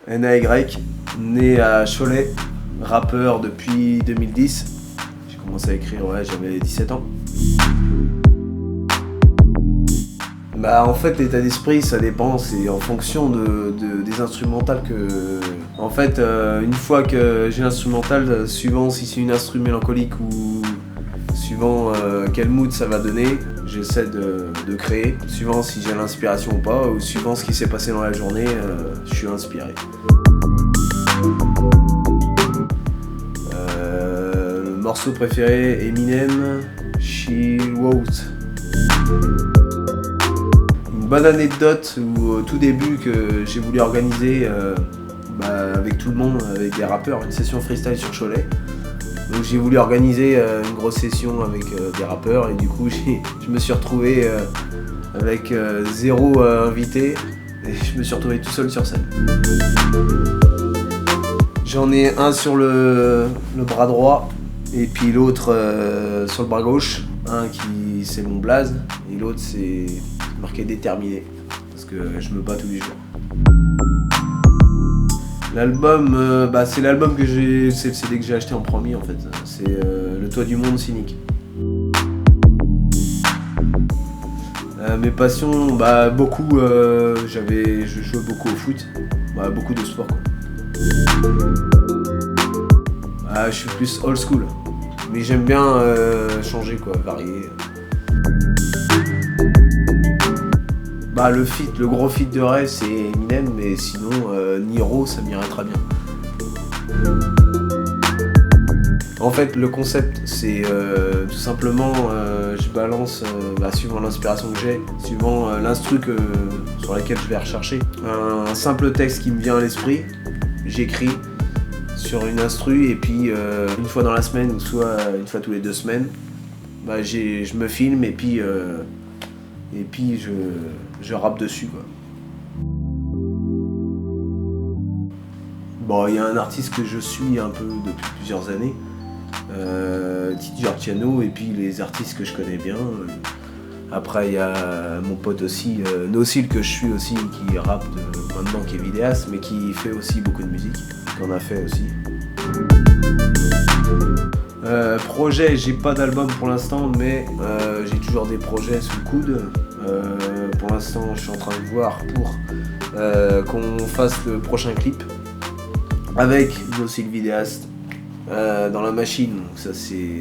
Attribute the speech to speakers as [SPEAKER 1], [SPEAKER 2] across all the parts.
[SPEAKER 1] NAY, né à Cholet, rappeur depuis 2010. J'ai commencé à écrire, j'avais 17 ans. Bah en fait l'état d'esprit ça dépend, c'est en fonction des instrumentales que... En fait une fois que j'ai l'instrumental, suivant si c'est une instru mélancolique ou suivant quel mood ça va donner, j'essaie de créer, suivant si j'ai l'inspiration ou pas, ou suivant ce qui s'est passé dans la journée, je suis inspiré. Le morceau préféré, Eminem, She Wrote. Une bonne anecdote où au tout début que j'ai voulu organiser avec tout le monde, avec des rappeurs, une session freestyle sur Cholet. Donc j'ai voulu organiser une grosse session avec des rappeurs et du coup je me suis retrouvé avec 0 invité et je me suis retrouvé tout seul sur scène. J'en ai un sur le bras droit et puis l'autre sur le bras gauche. Un qui c'est mon blaze et l'autre c'est marqué déterminé parce que je me bats tous les jours. L'album, c'est l'album que c'est le CD que j'ai acheté en premier en fait. C'est Le Toit du Monde Cynique. Mes passions, beaucoup. Je jouais beaucoup au foot, beaucoup de sport quoi. Je suis plus old school, mais j'aime bien changer quoi, varier. Le gros feat de rêve c'est Eminem, mais sinon Niro ça m'irait très bien. En fait le concept c'est tout simplement je balance suivant l'inspiration que j'ai, suivant l'instru sur laquelle je vais rechercher. Un simple texte qui me vient à l'esprit, j'écris sur une instru et puis une fois dans la semaine ou soit une fois tous les 2 semaines, je me filme et puis je rappe dessus quoi. Il y a un artiste que je suis un peu depuis plusieurs années, Titi Giorgiano, et puis les artistes que je connais bien. Après il y a mon pote aussi, Nocil que je suis aussi, qui rappe maintenant, qui est vidéaste, mais qui fait aussi beaucoup de musique, qu'on a fait aussi. Projet, j'ai pas d'album pour l'instant, mais j'ai toujours des projets sous le coude. Pour l'instant, je suis en train de voir pour qu'on fasse le prochain clip avec Nocil vidéaste dans la machine, donc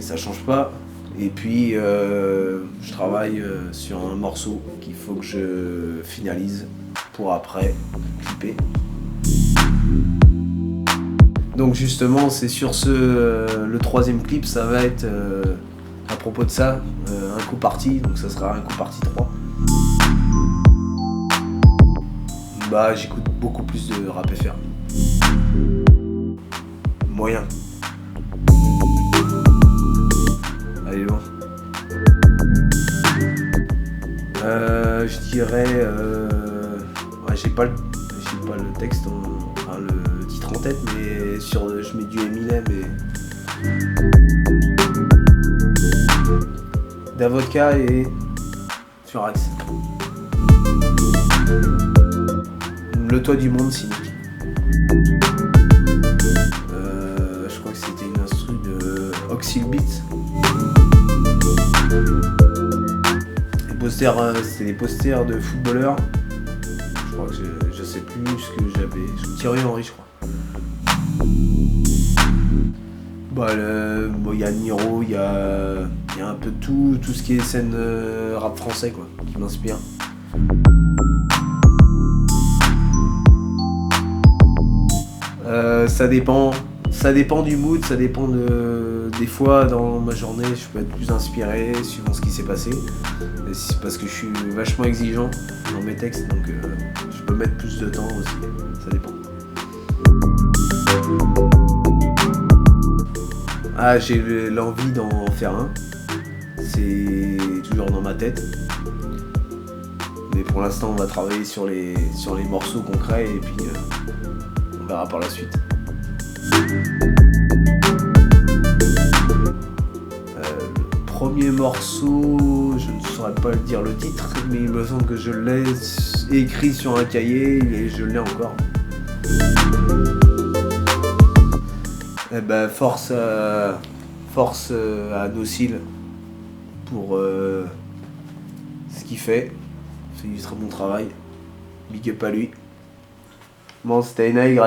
[SPEAKER 1] ça change pas. Et puis je travaille sur un morceau qu'il faut que je finalise pour après clipper. Donc justement c'est sur le 3e clip, ça va être à propos de ça, un coup parti, donc ça sera un coup parti 3. J'écoute beaucoup plus de rap FR. Moyen. Allez loin. Je dirais j'ai pas le texte le titre en tête, mais je mets du Eminem et d'Avodka et Furax. Le Toit du Monde Cynique. Je crois que c'était une instru de Oxyl Beat. Les posters, c'était des posters de footballeurs. Je crois que je sais plus ce que j'avais. Thierry Henry, je crois. Il y a Niro, il y a un peu tout ce qui est scène rap français quoi, qui m'inspire. Ça dépend du mood, ça dépend des fois dans ma journée je peux être plus inspiré suivant ce qui s'est passé. Et c'est parce que je suis vachement exigeant dans mes textes, donc je peux mettre plus de temps aussi, ça dépend. J'ai l'envie d'en faire un, c'est toujours dans ma tête. Mais pour l'instant on va travailler sur les morceaux concrets et puis on verra par la suite. Le premier morceau, je ne saurais saurais pas dire le titre, mais il me semble que je l'ai écrit sur un cahier et je l'ai encore. Eh ben, force à Docile pour ce qu'il fait. C'est du très bon travail. Big up à lui. Bon, c'était NAY.